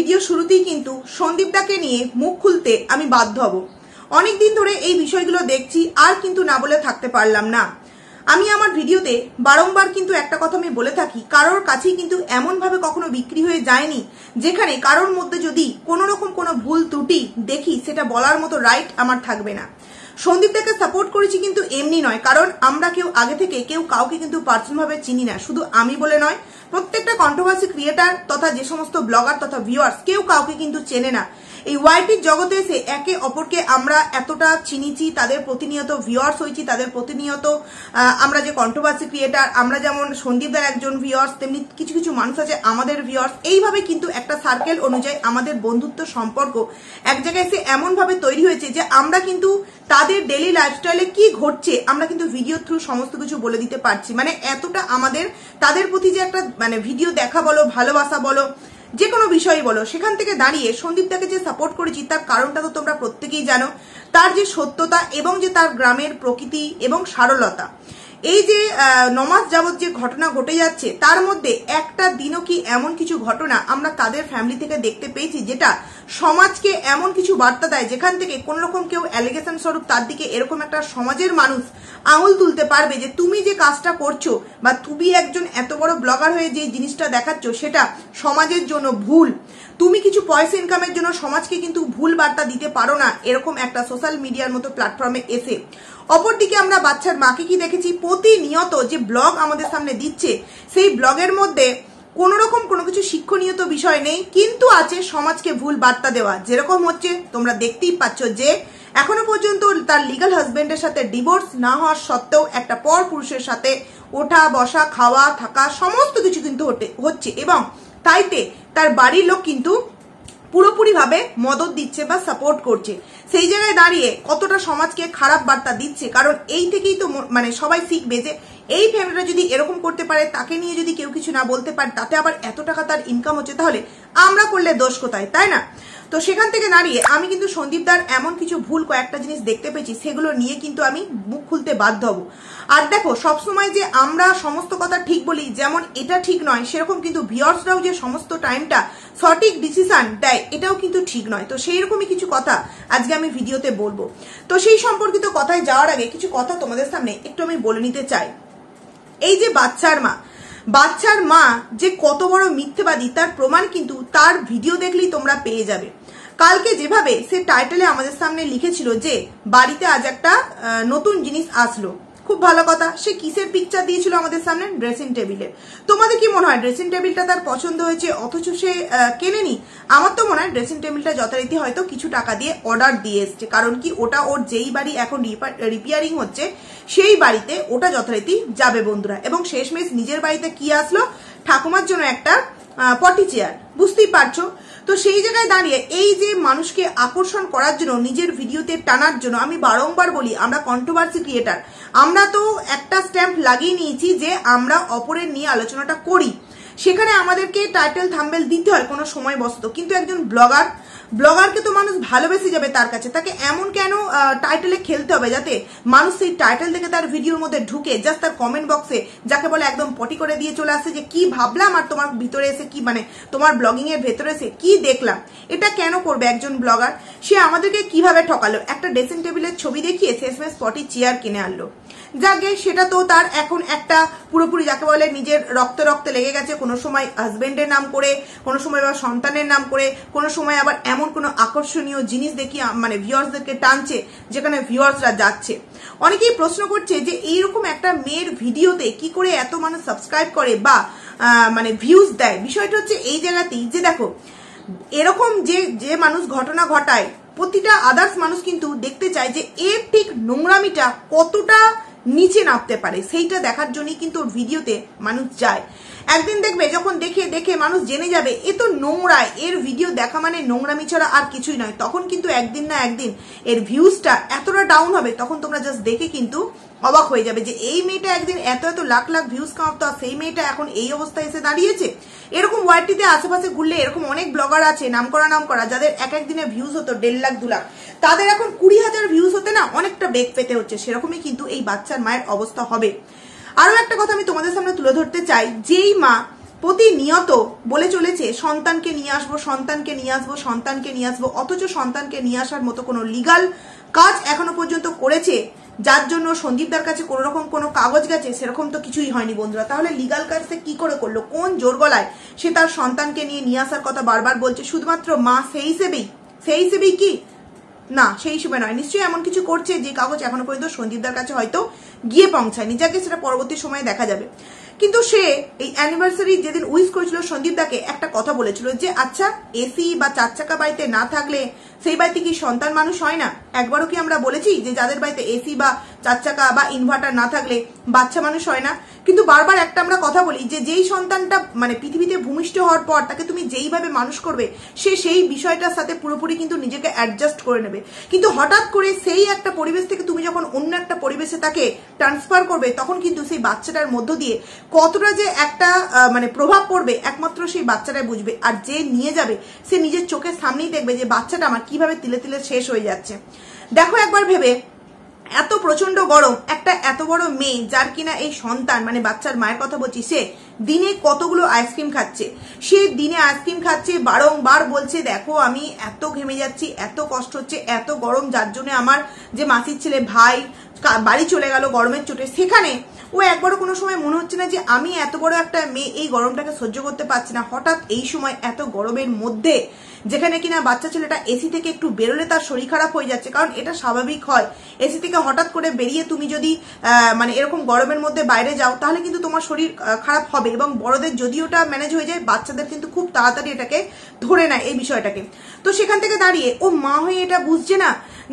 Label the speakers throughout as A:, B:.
A: Video শুরুতেই কিন্তু সন্দীপদাকে নিয়ে মুখ খুলতে আমি বাধ্য হব। অনেকদিন ধরে এই বিষয়গুলো দেখছি, আর কিন্তু না বলে থাকতে পারলাম না। আমি আমার ভিডিওতে বারংবার কিন্তু একটা কথা আমি বলে থাকি, কারোর কাছেই কিন্তু এমন ভাবে কখনো বিক্রি হয়ে যায়নি যেখানে কারোর মধ্যে যদি কোনো রকম কোনো ভুল ত্রুটি দেখি সেটা বলার মতো রাইট আমার থাকবে না। সন্দীপদাকে সাপোর্ট করেছি কিন্তু এমনি নয়, কারণ আমরা কেউ আগে থেকে কেউ কাউকে কিন্তু পার্সোনালভাবে চিনি না। শুধু আমি বলে নয়, প্রত্যেকটা কন্ট্রোভার্সি ক্রিয়েটার তথা যে সমস্ত ব্লগার তথা ভিউয়ার্স কেউ কাউকে কিন্তু চেনে না। এই ওয়াইটির জগতে এসে একে অপরকে আমরা এতটা চিনিছি, তাদের প্রতিনিয়ত ভিউয়ার্স হয়েছি, তাদের প্রতিনিয়ত আমরা যে কন্ট্রোভার্সি ক্রিয়েটার, আমরা যেমন সন্দীপদার একজন ভিউয়ার্স, তেমনি কিছু কিছু মানুষ আছে আমাদের ভিউয়ার্স। এইভাবে কিন্তু একটা সার্কেল অনুযায়ী আমাদের বন্ধুত্ব সম্পর্ক এক জায়গায় এসে এমন ভাবে তৈরি হয়েছে যে আমরা কিন্তু তাদের ডেইলি লাইফস্টাইলে কি ঘটছে আমরা কিন্তু ভিডিও থ্রু সমস্ত কিছু বলে দিতে পারছি। মানে এতটা আমাদের তাদের প্রতি যে একটা মানে ভিডিও দেখা বলো, ভালোবাসা বলো, যে কোনো বিষয় বলো, সেখান থেকে দাঁড়িয়ে সন্দীপদাকে যে সাপোর্ট করেছি তার কারণটা তো তোমরা প্রত্যেকেই জানো। তার যে সত্যতা এবং যে তার গ্রামের প্রকৃতি এবং সারলতা, এই যে 9 মাস যাবৎ যে ঘটনা ঘটে যাচ্ছে তার মধ্যে একটা দিনও কি এমন কিছু ঘটনা আমরা তাদের ফ্যামিলি থেকে দেখতে পেয়েছি যেটা সমাজকে এমন কিছু বার্তা দেয় যেখান থেকে কোন রকম কেউ অ্যালিগেশন স্বরূপ তার দিকে এরকম একটা সমাজের মানুষ আঙুল তুলতে পারবে যে তুমি যে কাজটা করছো বা তুমি একজন এত বড় ব্লগার হয়ে যে জিনিসটা দেখাচ্ছ সেটা সমাজের জন্য ভুল, তুমি কিছু পয়সা ইনকামের জন্য সমাজকে কিন্তু ভুল বার্তা দিতে পারো না, এরকম একটা সোশ্যাল মিডিয়ার মতো প্ল্যাটফর্মে এসে। অপরদিকে আমরা বাচ্চার মাকে কি দেখেছি, প্রতিনিয়ত যে ব্লগ আমাদের সামনে দিচ্ছে সেই ব্লগের মধ্যে কোন রকম কোনো কিছু শিক্ষণীয় তো বিষয় নেই, কিন্তু আছে সমাজকে ভুল বার্তা দেওয়া। যেরকম হচ্ছে তোমরা দেখতেই পাচ্ছ যে এখনো পর্যন্ত তার লিগাল হাজবেন্ডের সাথে ডিভোর্স না হওয়ার সত্ত্বেও একটা পর পুরুষের সাথে ওঠা বসা খাওয়া থাকা সমস্ত কিছু কিন্তু হচ্ছে, এবং তাইতে তার বাড়ির লোক কিন্তু পুরোপুরি ভাবে মদত দিচ্ছে বা সাপোর্ট করছে। সেই জায়গায় দাঁড়িয়ে কতটা সমাজকে খারাপ বার্তা দিচ্ছে, কারণ এই থেকেই তো মানে সবাই শিখবে যে এই ফ্যামিলিটা যদি এরকম করতে পারে, তাকে নিয়ে যদি কেউ কিছু না বলতে পারে, তাতে আবার এত টাকা তার ইনকাম হচ্ছে, তাহলে আমরা করলে দোষ কোথায়, তাই না? তো সেখান থেকে দাঁড়িয়ে আমি কিন্তু সন্দীপদার এমন কিছু ভুল কয়েকটা জিনিস দেখতে পেয়েছি, সেগুলো নিয়ে কিন্তু আমি মুখ খুলতে বাধ্য হব। আর দেখো, সবসময় যে আমরা সমস্ত কথা ঠিক বলি যেমন এটা ঠিক নয়, সেরকম কিন্তু ভিউয়ার্সরাও যে সমস্ত টাইমটা সঠিক ডিসিশন দেয় এটাও কিন্তু ঠিক নয়। তো সেই রকমই কিছু কথা আজকে আমি ভিডিওতে বলবো। তো সেই সম্পর্কিত কথায় যাওয়ার আগে কিছু কথা তোমাদের সামনে একটু আমি বলে নিতে চাই। এই যে বাচ্চার মা যে কত বড় মিথ্যেবাদী তার প্রমাণ কিন্তু তার ভিডিও দেখলেই তোমরা পেয়ে যাবে। কালকে যেভাবে সে টাইটেলে আমাদের সামনে লিখেছিল যে বাড়িতে আজ একটা নতুন জিনিস আসলো, খুব ভালো কথা। সে কিসের পিকচার দিয়েছিল আমাদের সামনে? ড্রেসিং টেবিলের। তোমাদের কি মনে হয় ড্রেসিং টেবিলটা তার পছন্দ হয়েছে অথচ সে কেনেনি? আমার তো মনে হয় ড্রেসিং টেবিলটা যথারীতি হয়তো কিছু টাকা দিয়ে অর্ডার দিয়ে এসছে, কারণ কি ওটা ওর যেই বাড়ি এখন রিপেয়ারিং হচ্ছে সেই বাড়িতে ওটা যথারীতি যাবে বন্ধুরা। এবং শেষমেশ নিজের বাড়িতে কি আসলো? ঠাকুমার জন্য একটা পটি চেয়ার, বুঝতেই পারছো। তো সেই জায়গায় দাঁড়িয়ে এই যে মানুষকে আকর্ষণ করার জন্য, নিজের ভিডিওতে টানার জন্য, আমি বারংবার বলি আমরা কন্ট্রোভার্সি ক্রিয়েটার, আমরা তো একটা স্ট্যাম্প লাগিয়ে নিয়েছি যে আমরা অপরের নিয়ে আলোচনাটা করি, সেখানে আমাদেরকে টাইটেল থাম্বনেল দিতে হয় কোনো সময় বসত। কিন্তু একজন ব্লগারকে তো মানুষ ভালোবেসে যাবে তার কাছে, তাকে এমন কেন টাইটেলে খেলতে হবে যাতে মানুষ সেই টাইটেল থেকে তার ভিডিওর মধ্যে ঢুকে জাস্ট তার কমেন্ট বক্সে যাকে বলে একদম পটি করে দিয়ে চলে আসে যে কি ভাবলাম আর তোমার ভিতরে এসে কি, মানে তোমার ব্লগিং এর ভেতরে এসে কি দেখলাম। এটা কেন করবে একজন ব্লগার? সে আমাদেরকে কিভাবে ঠকালো? একটা ড্রেসিং টেবিলের ছবি দেখিয়ে শেষমেশ পটি চেয়ার কিনে আনলো। যাকে সেটা তো তার এখন একটা পুরোপুরি যাকে বলে নিজের রক্তে লেগে গেছে, কোনো সময় হাজবেন্ডের নাম করে, কোনো সময় আবার সন্তানের নাম করে, কোনো সময় আবার এমন কোনো আকর্ষণীয় জিনিস দেখিয়ে মানে ভিউয়ার্সদেরকে টানছে যেখানে ভিউয়ার্সরা যাচ্ছে। অনেকেই প্রশ্ন করছে যে এইরকম একটা মেয়ের ভিডিওতে কি করে এত মানুষ সাবস্ক্রাইব করে বা মানে ভিউজ দেয়। বিষয়টা হচ্ছে এই জায়গাতেই যে দেখো, এরকম যে মানুষ ঘটনা ঘটায় প্রতিটা আদার্স মানুষ কিন্তু দেখতে চায় যে এর ঠিক নোংরামিটা কতটা নিচে নামতে পারে, সেইটা দেখার জন্যই কিন্তু ওর ভিডিওতে মানুষ যায়। একদিন দেখবে যখন দেখে মানুষ জেনে যাবে এ তো নোংরা, এর ভিডিও দেখা মানে নোংরামি ছাড়া আর কিছুই নয়, তখন কিন্তু একদিন না একদিন এর ভিউজটা এতটা ডাউন হবে, তখন তোমরা জাস্ট দেখে কিন্তু অবাক হয়ে যাবে যে এই মেয়েটা একদিন এত লাখ ভিউজ কামাতো, সেই মেয়েটা এখন এই অবস্থায় এসে দাঁড়িয়েছে। এরকম ওয়াইটিতে আশেপাশে ঘুরলে এরকম অনেক ব্লগার আছে নাম করা যাদের এক দিনে ভিউজ হতো 1.5 লাখ 2 লাখ, তাদের এখন 20,000 ভিউজ হতে না অনেকটা বেগ পেতে হচ্ছে। সেরকমই কিন্তু এই বাচ্চার মায়ের অবস্থা হবে। আরো একটা কথা আমি তোমাদের সামনে তুলে ধরতে চাই, যেই মা প্রতিনিয়ত বলে চলেছে সন্তানকে নিয়ে আসবো, সন্তানকে নিয়ে আসবো, সন্তানকে নিয়ে আসবো, অথচ সন্তানকে নিয়ে আসার মতো কোনো লিগাল কাজ এখনো পর্যন্ত করেছে যার জন্য সন্দীপদার কাছে কোনো রকম কোনো কাগজ গেছে সেরকম তো কিছুই হয়নি বন্ধুরা। তাহলে লিগাল কাজটা কি করে করলো? কোন জোর গলায় সে তার সন্তানকে নিয়ে আসার কথা বারবার বলছে? শুধুমাত্র মা সেই হিসেবেই কি না, সেই হিসেবে নয়, নিশ্চয়ই এমন কিছু করছে যে কাগজ এখনো পর্যন্ত সন্দীপদার কাছে হয়তো গিয়ে পৌঁছায়নি, যাকে সেটা পরবর্তী সময়ে দেখা যাবে। কিন্তু সে এই অ্যানিভার্সারি যেদিন উইশ করেছিল সন্দীপদাকে একটা কথা বলেছিল যে আচ্ছা এসি বা 4 চাকা বাড়িতে না থাকলে সেই বাড়িতে কি সন্তান মানুষ হয় না? একবারও কি আমরা বলেছি যে যাদের বাড়িতে এসি বা 4 চাকা বা ইনভার্টার না থাকলে বাচ্চা মানুষ হয় না? কিন্তু বারবার একটা আমরা কথা বলি যে যেই সন্তানটা মানে পৃথিবীতে ভূমিষ্ঠ হওয়ার পর তাকে তুমি যেইভাবে মানুষ করবে সে সেই বিষয়টার সাথে পুরোপুরি কিন্তু নিজেকে অ্যাডজাস্ট করে নেবে। কিন্তু হঠাৎ করে সেই একটা পরিবেশ থেকে তুমি যখন অন্য একটা পরিবেশে তাকে ট্রান্সফার করবে তখন কিন্তু সেই বাচ্চাটার মধ্য দিয়ে কতটা যে একটা মানে প্রভাব পড়বে একমাত্র সেই বাচ্চাটাই বুঝবে। আর যে নিয়ে যাবে সে নিজের চোখের সামনেই দেখবে যে বাচ্চাটা আমার কিভাবে তিলে তিলে শেষ হয়ে যাচ্ছে। দেখো একবার ভেবে, এত প্রচন্ড গরম, একটা এত বড় মেয়ে যার কিনা এই সন্তান মানে বাচ্চার মায়ের কথা বলছি, সে দিনে কতগুলো আইসক্রিম খাচ্ছে, সে দিনে আইসক্রিম খাচ্ছে, বারংবার বলছে দেখো আমি এত ঘেমে যাচ্ছি, এত কষ্ট হচ্ছে, এত গরম, যার জন্য আমার যে মাসির ছেলে ভাই বাড়ি চলে গেল গরমের চোটে। সেখানে ও একবারও কোনো সময় মনে হচ্ছে না যে আমি এত বড় একটা মেয়ে এই গরমটাকে সহ্য করতে পারছি না। হঠাৎ এই সময় এত গরমের মধ্যে যেখানে কিনা বাচ্চা ছেলেটা এসি থেকে একটু বেরোলে তার শরীর খারাপ হয়ে যাচ্ছে, কারণ এটা স্বাভাবিক হয়। এসি থেকে হঠাৎ করে বেরিয়ে তুমি যদি মানে এরকম গরমের মধ্যে বাইরে যাও তাহলে কিন্তু তোমার শরীর খারাপ হবে, এবং বড়দের যদি ওটা ম্যানেজ হয়ে যায় বাচ্চাদের কিন্তু খুব তাড়াতাড়ি এটাকে ধরে নেয় এই বিষয়টাকে। তো সেখান থেকে দাঁড়িয়ে ও মা হয়ে এটা বুঝছে না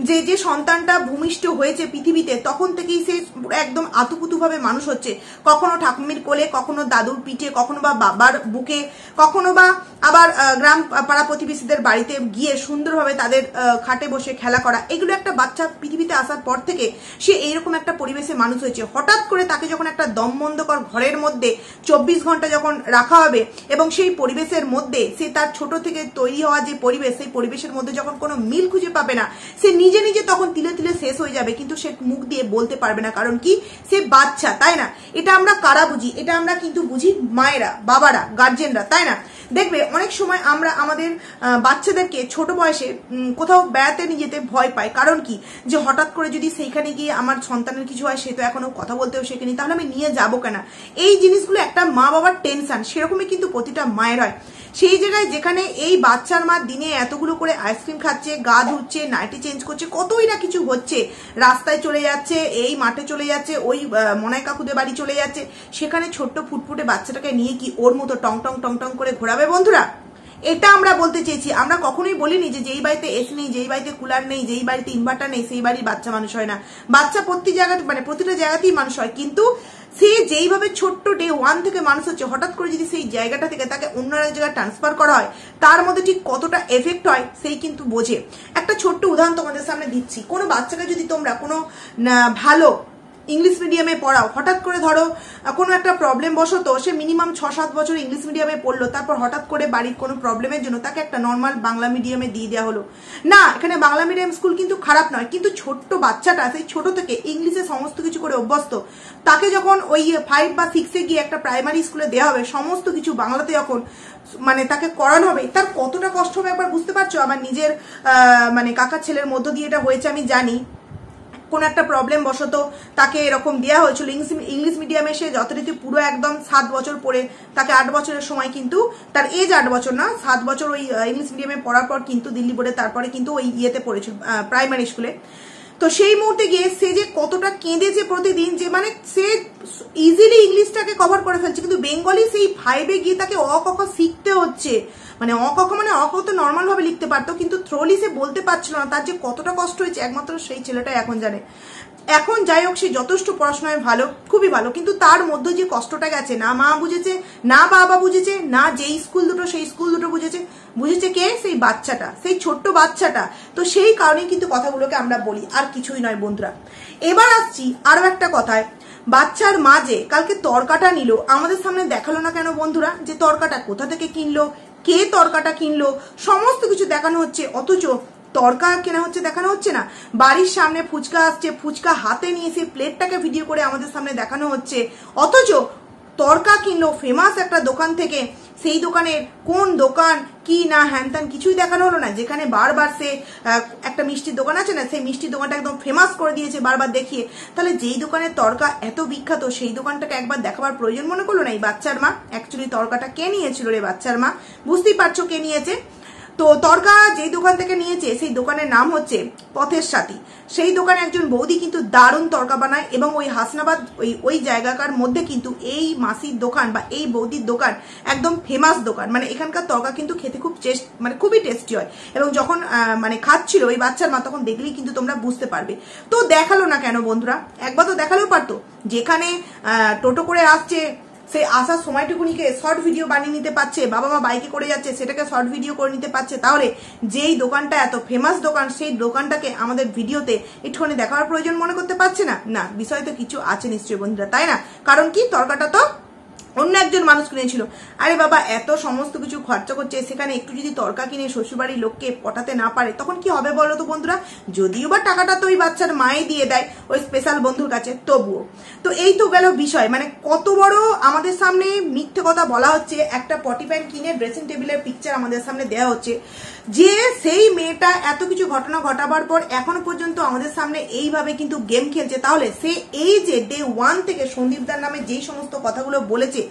A: যে যে সন্তানটা ভূমিষ্ঠ হয়েছে পৃথিবীতে তখন থেকেই সে একদম আতুপুতু ভাবে মানুষ হচ্ছে, কখনো ঠাকুমির কোলে, কখনো দাদুর পিঠে, কখনো বা বাবার বুকে, কখনো বা আবার গ্রাম পাড়া প্রতিবেশীদের বাড়িতে গিয়ে সুন্দরভাবে তাদের খাটে বসে খেলা করা। এগুলো একটা বাচ্চা পৃথিবীতে আসার পর থেকে সে এইরকম একটা পরিবেশে মানুষ হয়েছে। হঠাৎ করে তাকে যখন একটা দমবন্ধকর ঘরের মধ্যে 24 ঘন্টা যখন রাখা হবে এবং সেই পরিবেশের মধ্যে সে তার ছোট থেকে তৈরি হওয়া যে পরিবেশ, সেই পরিবেশের মধ্যে যখন কোনো মিল খুঁজে পাবে না, সে নিজে নিজে তখন তিলে তিলে শেষ হয়ে যাবে, কিন্তু সে মুখ দিয়ে বলতে পারবে না। কারণ কি? সে বাচ্চা, তাই না? এটা আমরা কারা বুঝি? এটা আমরা কিন্তু বুঝি মায়েরা, বাবারা, গার্জেনরা, তাই না? দেখবে অনেক সময় আমরা আমাদের বাচ্চাদেরকে ছোট বয়সে কোথাও বেড়াতে নিয়ে যেতে ভয় পাই। কারণ কি? যে হঠাৎ করে যদি সেইখানে গিয়ে আমার সন্তানের কিছু হয়, সে তো এখনো কথা বলতেও শেখেনি, তাহলে আমি নিয়ে যাবো কেনা? এই জিনিসগুলো একটা মা বাবার টেনশন, সেরকমই কিন্তু প্রতিটা মায়ের হয়। সেই জায়গায় যেখানে এই বাচ্চার মা দিনে এতগুলো করে আইসক্রিম খাচ্ছে, গা ধুচ্ছে, নাইটি চেঞ্জ করছে, কতই না কিছু হচ্ছে, রাস্তায় চলে যাচ্ছে, এই মাঠে চলে যাচ্ছে, ওই মনাই কাকুদের বাড়ি চলে যাচ্ছে, সেখানে ছোট্ট ফুটফুটে বাচ্চাটাকে নিয়ে কি ওর মতো টং টং টং টং করে ঘোরাবে বন্ধুরা? এটা আমরা বলতে চেয়েছি। আমরা কখনোই বলিনি যে যেই বাড়িতে এসি নেই, যেই বাড়িতে কুলার নেই, যেই বাড়িতে ইনভার্টার নেই সেই বাড়ির বাচ্চা মানুষ হয় না। বাচ্চা প্রতি জায়গাতে মানে প্রতিটা জায়গাতেই মানুষ হয়, কিন্তু সে যেইভাবে ছোট্ট ডে 1 থেকে মানুষ হচ্ছে, হঠাৎ করে যদি সেই জায়গাটা থেকে তাকে অন্য এক জায়গায় ট্রান্সফার করা হয় তার মধ্যে ঠিক কতটা এফেক্ট হয় সেই কিন্তু বোঝে। একটা ছোট্ট উদাহরণ তোমাদের সামনে দিচ্ছি। কোনো বাচ্চাকে যদি তোমরা কোনো ভালো ইংলিশ মিডিয়ামে পড়াও, হঠাৎ করে ধরো কোনো একটা প্রবলেম বশত সে মিনিমাম 6-7 বছর ইংলিশ মিডিয়ামে পড়লো, তারপর হঠাৎ করে বাড়ির কোনো প্রবলেমের জন্য তাকে একটা নর্মাল বাংলা মিডিয়ামে দিয়ে দেওয়া হলো। না, এখানে বাংলা মিডিয়াম স্কুল কিন্তু খারাপ নয়, কিন্তু ছোট্ট বাচ্চাটা সেই ছোট থেকে ইংলিশে সমস্ত কিছু করে অভ্যস্ত, তাকে যখন ওই 5 বা 6-এ গিয়ে একটা প্রাইমারি স্কুলে দেওয়া হবে, সমস্ত কিছু বাংলাতে যখন মানে তাকে করানো হবে, তার কতটা কষ্ট হবে একবার বুঝতে পারছো? আমার নিজের মানে কাকার ছেলের মধ্য দিয়ে এটা হয়েছে, আমি জানি। কোন একটা প্রবলেম বশত তাকে এরকম দেওয়া হয়েছিল ইংলিশ মিডিয়ামে, সে যথারীতি পুরো একদম 7 বছর পড়ে, তাকে 8 বছরের সময় কিন্তু তার এজ 8 বছর না 7 বছর ওই ইংলিশ মিডিয়ামে পড়ার পর কিন্তু দিল্লি বোর্ডে তারপরে কিন্তু ওই ইয়েতে পড়েছিল প্রাইমারি স্কুলে। তো সেই মুহূর্তে গিয়ে সে যে কতটা কেঁদেছে প্রতিদিন, যে মানে সে ইজিলি ইংলিশটাকে কভার করে ফেলছে, কিন্তু বেঙ্গলি সেই 5-এ গিয়ে তাকে অ ক খ শিখতে হচ্ছে। মানে অ ক খ মানে অ ক তো নর্মাল ভাবে লিখতে পারতো, কিন্তু থ্রোলি সে বলতে পারছিল না। তার যে কতটা কষ্ট হয়েছে একমাত্র সেই ছেলেটাই এখন জানে। এখন যাই হোক, সে যথেষ্ট পড়াশোনায় ভালো, খুবই ভালো, কিন্তু তার মধ্যে যে কষ্টটা গেছে, না মা বুঝেছে, না বাবা বুঝেছে, না যেই স্কুল দুটো সেই স্কুল দুটো বুঝেছে কে? সেই বাচ্চাটা, সেই ছোট্ট বাচ্চাটা। তো সেই কারণেই কিন্তু কথাগুলোকে আমরা বলি, আর কিছুই নয় বন্ধুরা। এবার আসছি আরো একটা কথায়। বাচ্চার মা যে কালকে তরকাটা নিল, আমাদের সামনে দেখালো না কেন বন্ধুরা? যে তরকাটা কোথা থেকে কিনলো, কে তরকাটা কিনলো, সমস্ত কিছু দেখানো হচ্ছে, অথচ তরকা কেনা হচ্ছে দেখানো হচ্ছে না। বাড়ির সামনে ফুচকা আসছে, ফুচকা হাতে নিয়ে সেই প্লেটটাকে ভিডিও করে আমাদের সামনে দেখানো হচ্ছে, অথচ তরকা কিনলো ফেমাস একটা দোকান থেকে, সেই দোকানের কোন দোকান কি না হ্যান ত্যান কিছুই দেখানো হলো না, যেখানে বারবার সে একটা মিষ্টির দোকান আছে না, সেই মিষ্টির দোকানটা একদম ফেমাস করে দিয়েছে বারবার দেখিয়ে। তাহলে যেই দোকানের তরকা এত বিখ্যাত সেই দোকানটাকে একবার দেখাবার প্রয়োজন মনে করলো না এই বাচ্চার মা। অ্যাকচুয়ালি তরকাটা কে নিয়েছিল রে বাচ্চার মা, বুঝতেই পারছো কে নিয়েছে। তো তরকা যেই দোকান থেকে নিয়েছে সেই দোকানের নাম হচ্ছে পথের সাথী। সেই দোকানে একজন বৌদি কিন্তু দারুণ তরকা বানায়, এবং ওই হাসনাবাদ ওই জায়গাকার মধ্যে কিন্তু এই মাসির দোকান বা এই বৌদির দোকান একদম ফেমাস দোকান। মানে এখানকার তরকা কিন্তু খেতে খুব মানে খুবই টেস্টি হয়, এবং যখন মানে খাচ্ছিল ওই বাচ্চার মা তখন দেখলেই কিন্তু তোমরা বুঝতে পারবে। তো দেখালো না কেন বন্ধুরা, একবার তো দেখালেও পারতো। যেখানে টোটো করে আসছে সে আসার সময়টুকুনিকে শর্ট ভিডিও বানিয়ে নিতে পারছে, বাবা মা বাইকে করে যাচ্ছে সেটাকে শর্ট ভিডিও করে নিতে পারছে, তাহলে যেই দোকানটা এত ফেমাস দোকান সেই দোকানটাকে আমাদের ভিডিওতে একটুখানি দেখার প্রয়োজন মনে করতে পারছে না? না, বিষয় তো কিছু আছে নিশ্চয়ই বন্ধুরা, তাই না? কারণ কি, তরকাটা তো অন্য একজন মানুষ কিনেছিল। আরে বাবা, এত সমস্ত কিছু খরচা করছে, সেখানে একটু যদি তরকা কিনে শ্বশুরবাড়ির লোককে পটাতে না পারে তখন কি হবে বলো তো বন্ধুরা? যদিও বা টাকাটা তো ওই বাচ্চার মাই দিয়ে দেয় ওই স্পেশাল বন্ধুর কাছে, তবুও তো এই তো গেল বিষয়। মানে কত বড় আমাদের সামনে মিথ্যে কথা বলা হচ্ছে। একটা পটি প্যান কিনে ড্রেসিং টেবিলের পিকচার আমাদের সামনে দেওয়া হচ্ছে, যে সেই মেয়েটা এত কিছু ঘটনা ঘটাবার পর এখনো পর্যন্ত আমাদের সামনে এইভাবে কিন্তু গেম খেলছে। তাহলে সে এই যে ডে 1 থেকে সন্দীপদার নামে যেই সমস্ত কথাগুলো বলেছে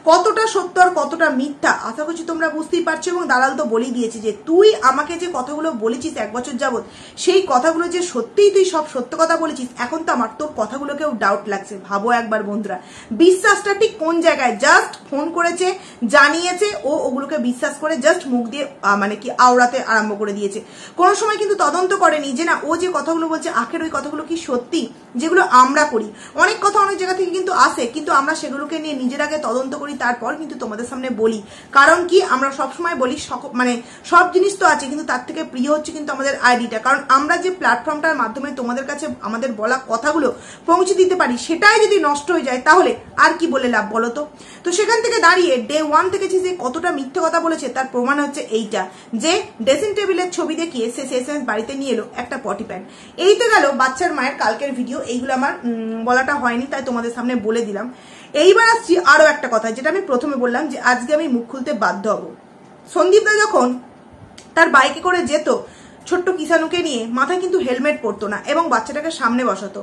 A: কতটা সত্য আর কতটা মিথ্যা আশা করছি তোমরা বুঝতেই পারছো। এবং দালাল তো বলেই দিয়েছে যে তুই আমাকে যে কথাগুলো বলেছিস 1 বছর যাবত, সেই কথাগুলো যে সত্যিই তুই সব সত্য কথা বলেছিস, এখন তো আমার তোর কথাগুলোকেও ডাউট লাগছে। ভাবো একবার বন্ধুরা, বিশ্বাসটা ঠিক কোন জায়গায়? জাস্ট ফোন করেছে, জানিয়েছে, ও ওগুলোকে বিশ্বাস করে জাস্ট মুখ দিয়ে মানে কি আওড়াতে আরম্ভ করে দিয়েছে। কোনো সময় কিন্তু তদন্ত করেনি যে না ও যে কথাগুলো বলছে আখের ওই কথাগুলো কি সত্যি, যেগুলো আমরা করি। অনেক কথা অনেক জায়গা থেকে কিন্তু আসে, কিন্তু আমরা সেগুলোকে নিয়ে নিজের আগে তদন্ত করি, তারপর কিন্তু তোমাদের সামনে বলি। কারণ কি, আমরা সবসময় বলি মানে সব জিনিস তো আছে, কিন্তু তার থেকে প্রিয় হচ্ছে কিন্তু আমাদের আইডিটা। কারণ আমরা যে প্ল্যাটফর্মটার মাধ্যমে তোমাদের কাছে আমাদের বলা কথাগুলো পৌঁছে দিতে পারি, সেটাই যদি নষ্ট হয়ে যায় তাহলে আর কি বলে লাভ বলো তো? তো সেখান থেকে দাঁড়িয়ে ডে 1 থেকে যে কতটা মিথ্যে কথা বলেছে তার প্রমাণ হচ্ছে এইটা, যে ড্রেসিং টেবিলের ছবি দেখিয়ে সে শেষমেশ বাড়িতে নিয়ে এলো একটা পটি প্যান। এই তো গেল বাচ্চার মায়ের কালকের ভিডিও। এইগুলো আমার বলাটা হয়নি, তাই তোমাদের সামনে বলে দিলাম। এইবার আসছি আরো একটা কথা, যেটা আমি প্রথমে বললাম যে আজকে আমি মুখ খুলতে বাধ্য হব। সন্দীপদা যখন তার বাইকে করে যেত ছোট্ট কিষানুকে নিয়ে, মাথায় কিন্তু হেলমেট পরতো না এবং বাচ্চাটাকে সামনে বসাতো।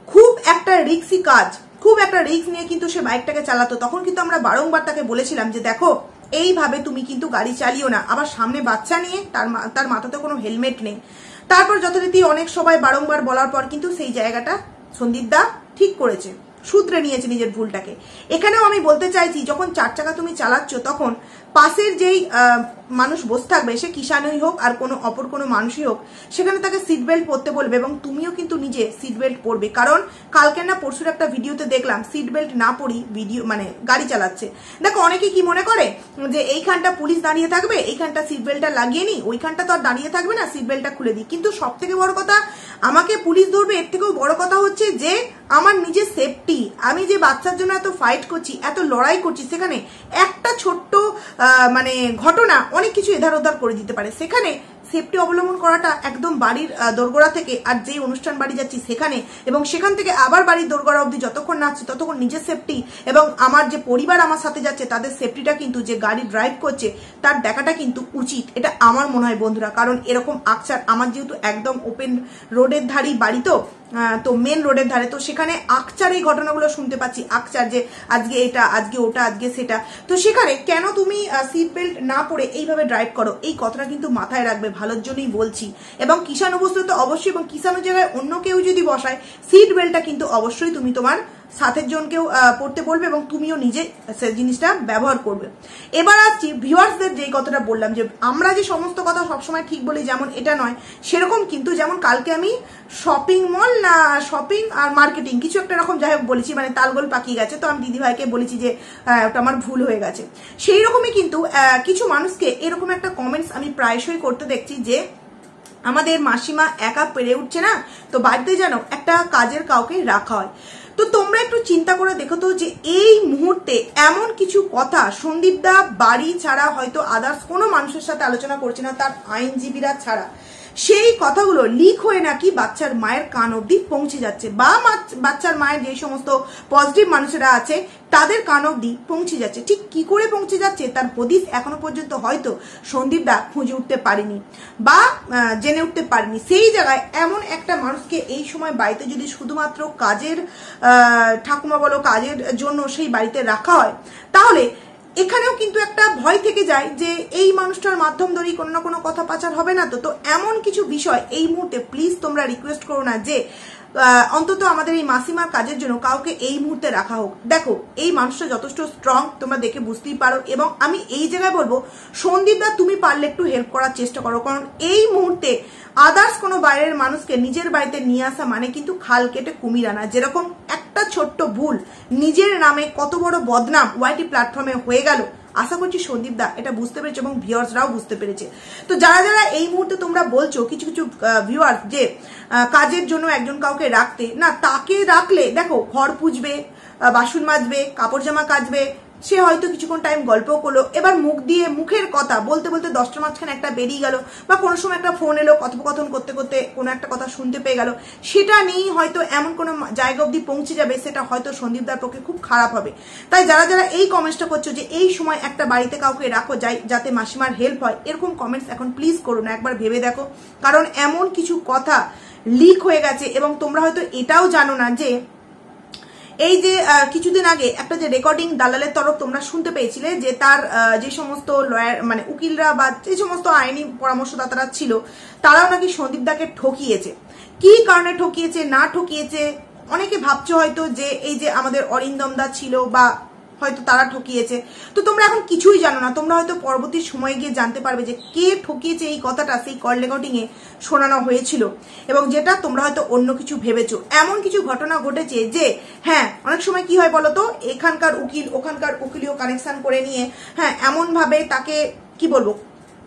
A: খুব একটা রিস্কি কাজ, খুব একটা রিস্ক নিয়ে কিন্তু সে বাইকটাকে চালাতো। তখন কিন্তু আমরা বারংবার তাকে বলেছিলাম যে দেখো এইভাবে তুমি কিন্তু গাড়ি চালিও না, আবার সামনে বাচ্চা নিয়ে, তার মাথাতে কোনো হেলমেট নেই। তারপর যথারীতি অনেক সবাই বারংবার বলার পর কিন্তু সেই জায়গাটা সন্দীপদা ঠিক করেছে, শুধরে নিয়েছে নিজের ভুলটাকে। এখানেও আমি বলতে চাইছি, যখন 4 চাকা তুমি চালাচ্ছ তখন পাশের যেই মানুষ বসে থাকবে, সে কিষানই হোক আর কোনো অপর কোনো মানুষই হোক, সেখানে তাকে সিট বেল্ট পরতে বলবে এবং তুমিও কিন্তু নিজে সিট বেল্ট পরবে। কারণ কালকে না পরশুর একটা ভিডিওতে দেখলাম সিট বেল্ট না পরি ভিডিও মানে গাড়ি চালাচ্ছে। দেখো অনেকে কি মনে করে যে এইখানটা পুলিশ দাঁড়িয়ে থাকবে, এইখানটা সিট বেল্টটা লাগিয়ে নি, ওইখানটা তো আর দাঁড়িয়ে থাকবে না, সিট বেল্টটা খুলে দিই। কিন্তু সব থেকে বড় কথা, আমাকে পুলিশ ধরবে এর থেকেও বড় কথা হচ্ছে যে আমার নিজের সেফটি। আমি যে বাচ্চার জন্য এত ফাইট করছি, এত লড়াই করছি, সেখানে একটা ছোট্ট মানে ঘটনা অনেক কিছু এধার ওধার করে দিতে পারে। সেখানে সেফটি অবলম্বন করাটা একদম বাড়ির দোরগোড়া থেকে আর যেই অনুষ্ঠান বাড়ি যাচ্ছি সেখানে, এবং সেখান থেকে আবার বাড়ির দোরগোড়া অবধি যতক্ষণ নাচছি ততক্ষণ নিজের সেফটি এবং আমার যে পরিবার আমার সাথে যাচ্ছে তাদের সেফটিটা কিন্তু যে গাড়ি ড্রাইভ করছে তার দেখাটা কিন্তু উচিত, এটা আমার মনে হয় বন্ধুরা। কারণ এরকম আকচার, আমার যেহেতু একদম ওপেন রোডের ধারেই বাড়ি, তো মেন রোডের ধারে, তো সেখানে আকচার এই ঘটনাগুলো শুনতে পাচ্ছি। আকচার যে আজকে এটা, আজকে ওটা, আজকে সেটা। তো সেখানে কেন তুমি সিট বেল্ট না পরে এইভাবে ড্রাইভ করো, এই কথাটা কিন্তু মাথায় রাখবে, ভালোর জন্যই বলছি। এবং কিষানু বসলে তো অবশ্যই, এবং কিষানু জায়গায় অন্য কেউ যদি বসায়, সিট বেল্টটা কিন্তু অবশ্যই তুমি তোমার সাথের জনকেও পড়তে বলবে এবং তুমিও নিজে সে জিনিসটা ব্যবহার করবে। এবার আসছি ভিউয়ার্সদের যেই কথাটা বললাম, যে আমরা যে সমস্ত কথা সবসময় ঠিক বলি যেমন এটা নয়, সেরকম কিন্তু যেমন কালকে আমি শপিং মল না শপিং আর মার্কেটিং কিছু একটা রকম যাই হোক বলেছি, মানে তালগোল পাকিয়ে গেছে, তো আমি দিদিভাইকে বলেছি যে ওটা আমার ভুল হয়ে গেছে। সেই রকমই কিন্তু কিছু মানুষকে এরকম একটা কমেন্টস আমি প্রায়শই করতে দেখছি যে আমাদের মাসিমা একা পেরে উঠছে না, তো বাড়িতে যেন একটা কাজের কাউকে রাখা হয়। তো তোমরা একটু চিন্তা করে দেখো তো, যে এই মুহূর্তে এমন কিছু কথা সন্দীপদা বাড়ি ছাড়া হয়তো আদার্স কোনো মানুষের সাথে আলোচনা করছে না, তার আইনজীবীরা ছাড়া। সেই কথাগুলো লিক হয়ে নাকি বাচ্চার মায়ের কান অবধি পৌঁছে যাচ্ছে, বা বাচ্চার মায়ের যে সমস্ত পজিটিভ মানুষেরা আছে তাদের কান অবধি পৌঁছে যাচ্ছে। ঠিক কি করে পৌঁছে যাচ্ছে তার হদিস এখনো পর্যন্ত হয়তো সন্দীপ দা খুঁজে উঠতে পারেনি বা জেনে উঠতে পারেনি। সেই জায়গায় এমন একটা মানুষকে এই সময় বাড়িতে যদি শুধুমাত্র কাজের ঠাকুমা বলো কাজের জন্য সেই বাড়িতে রাখা হয়, তাহলে এখানেও কিন্তু একটা ভয় থেকে যায় যে এই মানুষটার মাধ্যম ধরেই কোনো না কোনো কথা পাচার হবে না। তো এমন কিছু বিষয় এই মুহূর্তে প্লিজ তোমরা রিকোয়েস্ট করো না যে অন্তত আমাদের এই মাসিমার কাজের জন্য কাউকে এই মুহূর্তে রাখা হোক। দেখো এই মানুষটা যথেষ্ট স্ট্রং, তোমরা দেখে বুঝতেই পারো। এবং আমি এই জায়গায় বলবো সন্দীপ দা তুমি পারলে একটু হেল্প করার চেষ্টা করো, কারণ এই মুহূর্তে আদার্স কোনো বাইরের মানুষকে নিজের বাড়িতে নিয়ে আসা মানে কিন্তু খাল কেটে কুমির আনা। যেরকম একটা ছোট্ট ভুল নিজের নামে কত বড় বদনাম ওয়াইটি প্ল্যাটফর্মে হয়ে গেল, আশা করছি সন্দীপ দা এটা বুঝতে পেরেছে এবং ভিউয়ার্সরাও বুঝতে পেরেছে। তো যারা যারা এই মুহূর্তে তোমরা বলছো কিছু কিছু ভিউয়ার্স যে কাজের জন্য একজন কাউকে রাখতে, না তাকে রাখলে দেখো ঘর পুজবে, বাসন মাজবে, কাপড় জামা কাচবে, সে হয়তো কিছুক্ষণ টাইম গল্প করলো, এবার মুখ দিয়ে মুখের কথা বলতে বলতে 10টার মাঝখানে একটা বেরিয়ে গেল, বা কোনো সময় একটা ফোন এলো, কথোপকথন করতে করতে কোনো একটা কথা শুনতে পেয়ে গেল, সেটা নিয়েই হয়তো এমন কোনো জায়গা অবধি পৌঁছে যাবে, সেটা হয়তো সন্দীপদার পক্ষে খুব খারাপ হবে। তাই যারা যারা এই কমেন্টসটা করছো যে এই সময় একটা বাড়িতে কাউকে রাখো যাতে মাসিমার হেল্প হয়, এরকম কমেন্টস এখন প্লিজ করো না, একবার ভেবে দেখো। কারণ এমন কিছু কথা লিক হয়ে গেছে এবং তোমরা হয়তো এটাও জানো না যে এই যে কিছুদিন আগে একটা যে রেকর্ডিং দালালের তরফ তোমরা শুনতে পেয়েছিলে যে তার যে সমস্ত লয়ার মানে উকিলরা বা যে সমস্ত আইনি পরামর্শদাতারা ছিল তারাও নাকি সন্দীপদাকে ঠকিয়েছে। কি কারণে ঠকিয়েছে না ঠকিয়েছে অনেকে ভাবছো হয়তো যে এই যে আমাদের অরিন্দম দা ছিল বা হয়তো তারা ঠকিয়েছে। তো তোমরা এখন কিছুই জানো না, তোমরা হয়তো পরবর্তী সময়ে গিয়ে জানতে পারবে যে কে ঠকিয়েছে। এই কথাটা সেই কল রেকর্ডিং এ শোনানো হয়েছিল এবং যেটা তোমরা হয়তো অন্য কিছু ভেবেছো। এমন কিছু ঘটনা ঘটেছে যে হ্যাঁ অনেক সময় কি হয় বলতো, এখানকার উকিল ওখানকার উকিলীয় কানেকশন করে নিয়ে হ্যাঁ এমন ভাবে তাকে কি বলবো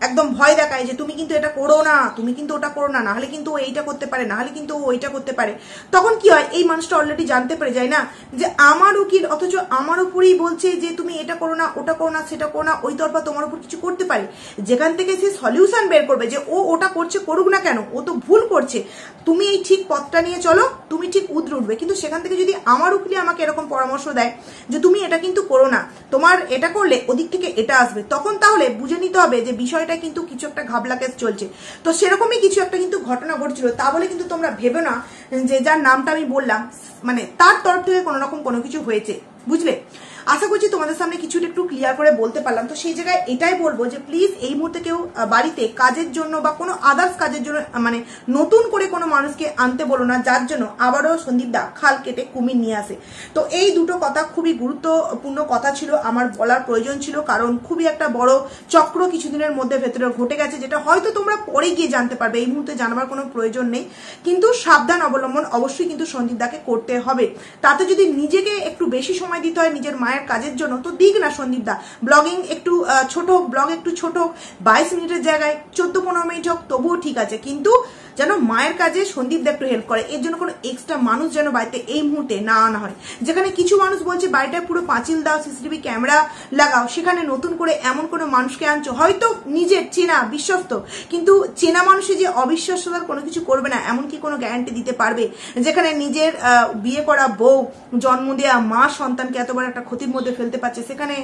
A: একদম ভয় দেখায় যে তুমি কিন্তু এটা করো না, তুমি কিন্তু ওটা করো না, নাহলে কিন্তু ও এইটা করতে পারে, নাহলে কিন্তু ও ওইটা করতে পারে। তখন কি হয়, এই মানুষটা অলরেডি জানতে পেরে যায় না যে আমার উকিল অথচ আমার উপরেই বলছে যে তুমি এটা করো না, ওটা করো না, সেটা করো না, ওই তরফা তোমার উপর কিছু করতে পারে, যেখান থেকে সে সলিউশন বের করবে যে ও ওটা করছে, করুক না কেন, ও তো ভুল করছে, তুমি এই ঠিক পথটা নিয়ে চলো, তুমি ঠিক উদ্রে উঠবে। কিন্তু সেখান থেকে যদি আমার উকিল আমাকে এরকম পরামর্শ দেয় যে তুমি এটা কিন্তু করো না, তোমার এটা করলে ওদিক থেকে এটা আসবে, তখন তাহলে বুঝে নিতে হবে যে বিষয়টা কিন্তু কিছু একটা ঘাবলা কেস চলছে। তো সেরকমই কিছু একটা কিন্তু ঘটনা ঘটছিল। তা বলে কিন্তু তোমরা ভেবে না যে যার নামটা আমি বললাম মানে তার তরফ থেকে কোনো রকম কোনো কিছু হয়েছে, বুঝলে। আশা করছি তোমাদের সামনে কিছুটা একটু ক্লিয়ার করে বলতে পারলাম। তো সেই জায়গায় এটাই বলবো যে প্লিজ এই মুহূর্তে কেউ বাড়িতে কাজের জন্য বা কোনো আদার্স কাজের জন্য মানে নতুন করে কোনো মানুষকে আনতে বলো না, যার জন্য আবারও সন্দীপ দা খাল কেটে কুমির নিয়ে আসে। তো এই দুটো কথা খুবই গুরুত্বপূর্ণ কথা ছিল, আমার বলার প্রয়োজন ছিল, কারণ খুবই একটা বড় চক্র কিছুদিনের মধ্যে ভেতরে ঘটে গেছে, যেটা হয়তো তোমরা পরে গিয়ে জানতে পারবে, এই মুহূর্তে জানাবার কোনো প্রয়োজন নেই। কিন্তু সাবধান অবলম্বন অবশ্যই কিন্তু সন্দীপ দাকে করতে হবে। তাতে যদি নিজেকে একটু বেশি সময় দিতে হয় নিজের মায়ের কাজের জন্য তো দিক না সন্দীপ দা, ব্লগিং একটু ছোট হোক, ব্লগ একটু ছোট হোক, 22 মিনিটের জায়গায় 14-15 মিনিট হোক, তবুও ঠিক আছে, কিন্তু যেন মায়ের কাজে সন্দীপ দা একটু হেল্প করে। এর জন্য কোনো এক্সট্রা মানুষ যেন বাড়িতে এই মুহূর্তে না আনা হয়। যেখানে কিছু মানুষ বলছে বাড়িটায় পুরো পাঁচিল দাও, সিসিটিভি ক্যামেরা লাগাও, সেখানে নতুন করে এমন কোনো মানুষকে আনছো হয়তো নিজের চেনা বিশ্বস্ত, কিন্তু চেনা মানুষে যে অবিশ্বাস্যতার কোনো কিছু করবে না এমনকি কোনো গ্যারান্টি দিতে পারবে? যেখানে নিজের বিয়ে করা বউ, জন্ম দেয়া মা সন্তানকে এত বড় একটা ক্ষতির মধ্যে ফেলতে পারছে, সেখানে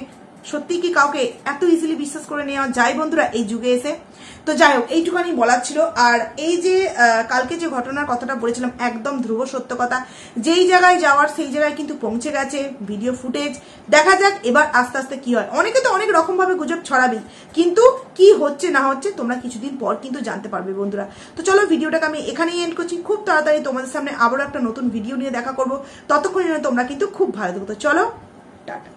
A: সত্যি কি কাউকে এত ইজিলি বিশ্বাস করে নেওয়া যায় বন্ধুরা এই যুগে এসে? তো যাই হোক, এইটুখানি বলার ছিল। আর এই যে কালকে যে ঘটনার কথাটা বলেছিলাম একদম ধ্রুব সত্য কথা, যেই জায়গায় যাওয়ার সেই জায়গায় কিন্তু পৌঁছে গেছে, ভিডিও ফুটেজ দেখা যাক এবার আস্তে আস্তে কি হয়। অনেকে তো অনেক রকম ভাবে গুজব ছড়াবি, কিন্তু কি হচ্ছে না হচ্ছে তোমরা কিছুদিন পর কিন্তু জানতে পারবে বন্ধুরা। তো চলো ভিডিওটাকে আমি এখানেই এন্ড করছি, খুব তাড়াতাড়ি তোমাদের সামনে আবারও একটা নতুন ভিডিও নিয়ে দেখা করবো, ততক্ষণ তোমরা কিন্তু খুব ভালো থাকো। তো চলো টাটা।